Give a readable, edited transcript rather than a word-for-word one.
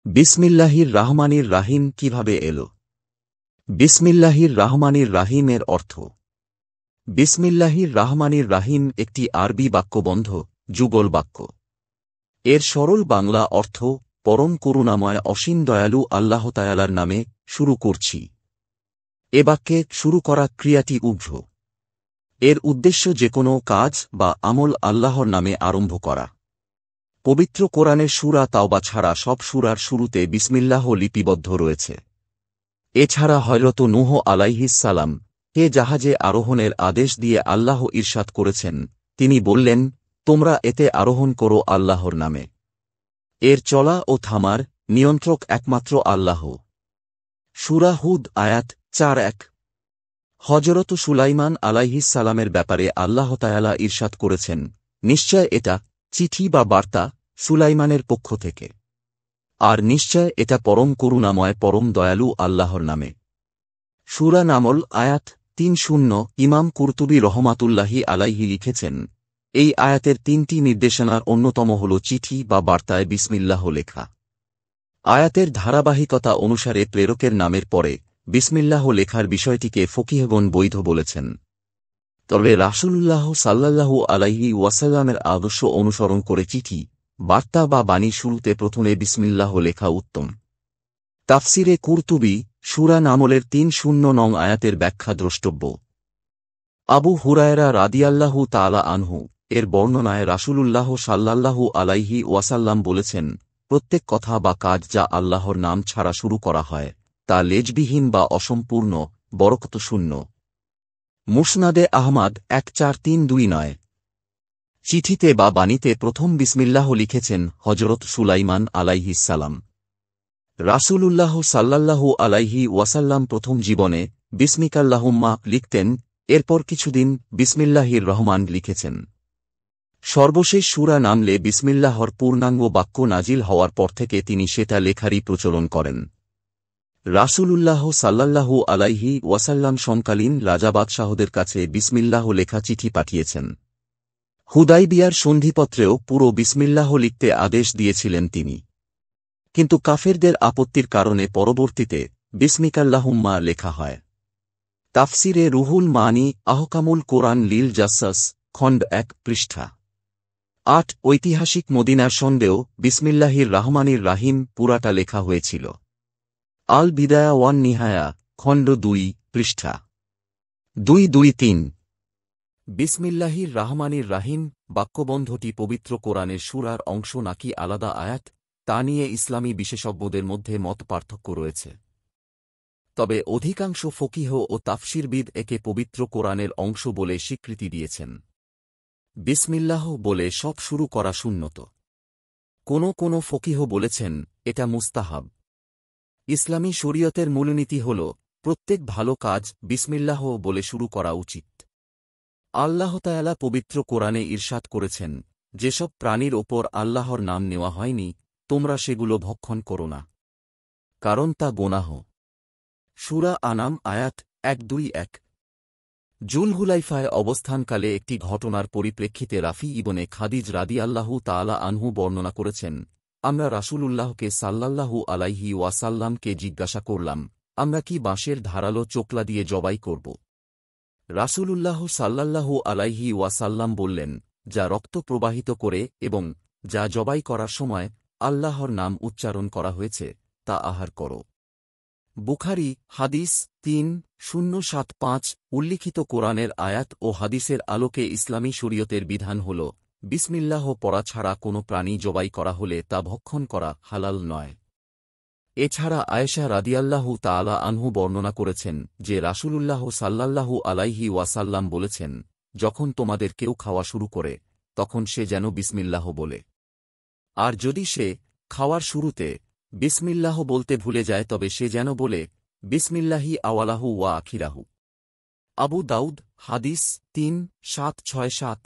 বিসমিল্লাহির রাহমানির রাহিম কিভাবে এলো? বিসমিল্লাহির রাহমানির রাহিমের অর্থ। বিসমিল্লাহির রাহমানির রাহিম একটি আরবি বাক্যবন্ধ যুগল বাক্য। এর সরল বাংলা অর্থ পরম করুণাময় অসীম দয়ালু আল্লাহ তায়ালার নামে শুরু করছি। এ বাক্যে শুরু করা ক্রিয়াটি উভ্র। এর উদ্দেশ্য যেকোনো কাজ বা আমল আল্লাহর নামে আরম্ভ করা। পবিত্র কোরআনের সূরা তাওবা ছাড়া সব সূরার শুরুতে বিসমিল্লাহ লিপিবদ্ধ রয়েছে। এছাড়া হযরত নূহ আলাইহিস সালাম কে জাহাজে আরোহণের আদেশ দিয়ে আল্লাহ ইরশাদ করেছেন, তিনি বললেন, তোমরা এতে আরোহণ করো আল্লাহর নামে। এর চলা ও থামার নিয়ন্ত্রক একমাত্র আল্লাহ। সূরা হুদ আয়াত ৪-১। হযরত সুলাইমান আলাইহিস সালামের ব্যাপারে আল্লাহ তাআলা ইরশাদ করেছেন, নিশ্চয় এটা চিঠি বা বার্তা সুলাইমানের পক্ষ থেকে, আর নিশ্চয় এটা পরম করুণাময় পরম দয়ালু আল্লাহর নামে। সূরা নামল আয়াত ৩-০। ইমাম কুরতুবী রহমাতুল্লাহি আলাইহি লিখেছেন, এই আয়াতের তিনটি নির্দেশনার অন্যতম হল চিঠি বা বার্তায় বিসমিল্লাহ লেখা। আয়াতের ধারাবাহিকতা অনুসারে প্রেরকের নামের পরে বিসমিল্লাহ লেখার বিষয়টিকে ফকিহগণ বৈধ বলেছেন। তবে রাসূলুল্লাহ সাল্লাল্লাহু আলাইহি ওয়াসাল্লামের আদর্শ অনুসরণ করে চিঠি, বার্তা বা বাণীর শুরুতে প্রথমে বিসমিল্লাহ লেখা উত্তম। তাফসিরে কুরতুবী সূরা নামলের ৩-০ আয়াতের ব্যাখ্যা দ্রষ্টব্য। আবু হুরায়রা রাদিয়াল্লাহু তাআলা আনহু এর বর্ণনায় রাসূলুল্লাহ সাল্লাল্লাহু আলাইহি ওয়াসাল্লাম বলেছেন, প্রত্যেক কথা বা কাজ যা আল্লাহর নাম ছাড়া শুরু করা হয় তা লেজবিহীন বা অসম্পূর্ণ, বরকতশূন্য। মুসনাদে আহমাদ ১৪৩২। চিঠিতে বা বাণীতে প্রথম বিসমিল্লাহ লিখেছেন হযরত সুলাইমান আলাইহিস সালাম। রাসূলুল্লাহ সাল্লাল্লাহু আলাইহি ওয়াসাল্লাম প্রথম জীবনে বিসমিকাল্লাহুম্মা লিখতেন, এরপর কিছুদিন বিসমিল্লাহির রহমান লিখেছেন। সর্বশেষ সূরা নামলে বিসমিল্লাহর পূর্ণাঙ্গ বাক্য নাজিল হওয়ার পর থেকে তিনি সেটা লেখারই প্রচলন করেন। রাসূলুল্লাহ সাল্লাল্লাহু আলাইহি ওয়াসাল্লাম সমকালীন রাজা বাদশাহদের কাছে বিসমিল্লাহ লেখা চিঠি পাঠিয়েছেন। হুদাইবিয়ার সন্ধিপত্রেও পুরো বিসমিল্লাহ লিখতে আদেশ দিয়েছিলেন তিনি। কিন্তু কাফেরদের আপত্তির কারণে পরবর্তীতে বিসমিকাল্লাহুম্মা লেখা হয়। তাফসিরে রুহুল মানি আহকামুল কোরআন লিল জাসাস খণ্ড ১ পৃষ্ঠা ৮। ঐতিহাসিক মদিনার সন্দেও বিসমিল্লাহির রাহমানির রাহিম পুরাটা লেখা হয়েছিল। আল বিদায়া ওয়ান নিহায়া খণ্ড ২ পৃষ্ঠা ২-৩। বিসমিল্লাহির রাহমানির রাহিম বাক্যবন্ধটি পবিত্র কোরআনের সূরার অংশ নাকি আলাদা আয়াত, তা নিয়ে ইসলামী বিশেষজ্ঞদের মধ্যে মত পার্থক্য রয়েছে। তবে অধিকাংশ ফকিহ ও তাফসিরবিদ একে পবিত্র কোরআনের অংশ বলে স্বীকৃতি দিয়েছেন। বিসমিল্লাহ বলে সব শুরু করা সুন্নত। কোনো ফকিহ বলেছেন এটা মুস্তাহাব। ইসলামী শরীয়তের মূলনীতি হল প্রত্যেক ভালো কাজ বিসমিল্লাহ বলে শুরু করা উচিত। আল্লাহ তাআলা পবিত্র কোরআনে ইরশাদ করেছেন, যেসব প্রাণীর ওপর আল্লাহর নাম নেওয়া হয়নি তোমরা সেগুলো ভক্ষণ করো না, কারণ তা গোনাহ। সূরা আনাম আয়াত ১-২-১। জুলহুলাইফায় অবস্থানকালে একটি ঘটনার পরিপ্রেক্ষিতে রাফি ইবনে খাদিজ রাদিয়াল্লাহু তাআলা আনহু বর্ণনা করেছেন, আমরা রাসূলুল্লাহকে সাল্লাল্লাহু আলাইহি ওয়াসাল্লামকে জিজ্ঞাসা করলাম, আমরা কি বাঁশের ধারালো চোকলা দিয়ে জবাই করব? রাসূলুল্লাহ সাল্লাল্লাহু আলাইহি ওয়াসাল্লাম বললেন, যা রক্ত প্রবাহিত করে এবং যা জবাই করার সময় আল্লাহর নাম উচ্চারণ করা হয়েছে তা আহার করো। বুখারী হাদিস ৩-০৭৫। উল্লিখিত কোরআনের আয়াত ও হাদিসের আলোকে ইসলামী শরীয়তের বিধান হল, বিসমিল্লাহ পড়া ছাড়া কোনো প্রাণী জবাই করা হলে তা ভক্ষণ করা হালাল নয়। এছাড়া আয়েশা রাদিয়াল্লাহু তাআলা আনহু বর্ণনা করেছেন যে রাসূলুল্লাহ সাল্লাল্লাহু আলাইহি ওয়াসাল্লাম বলেছেন, যখন তোমাদের কেউ খাওয়া শুরু করে তখন সে যেন বিসমিল্লাহ বলে, আর যদি সে খাওয়ার শুরুতে বিসমিল্লাহ বলতে ভুলে যায় তবে সে যেন বলে, বিসমিল্লাহি আওয়ালাহু ওয়া আখিরাহু। আবু দাউদ হাদিস ৩-৭৬৭।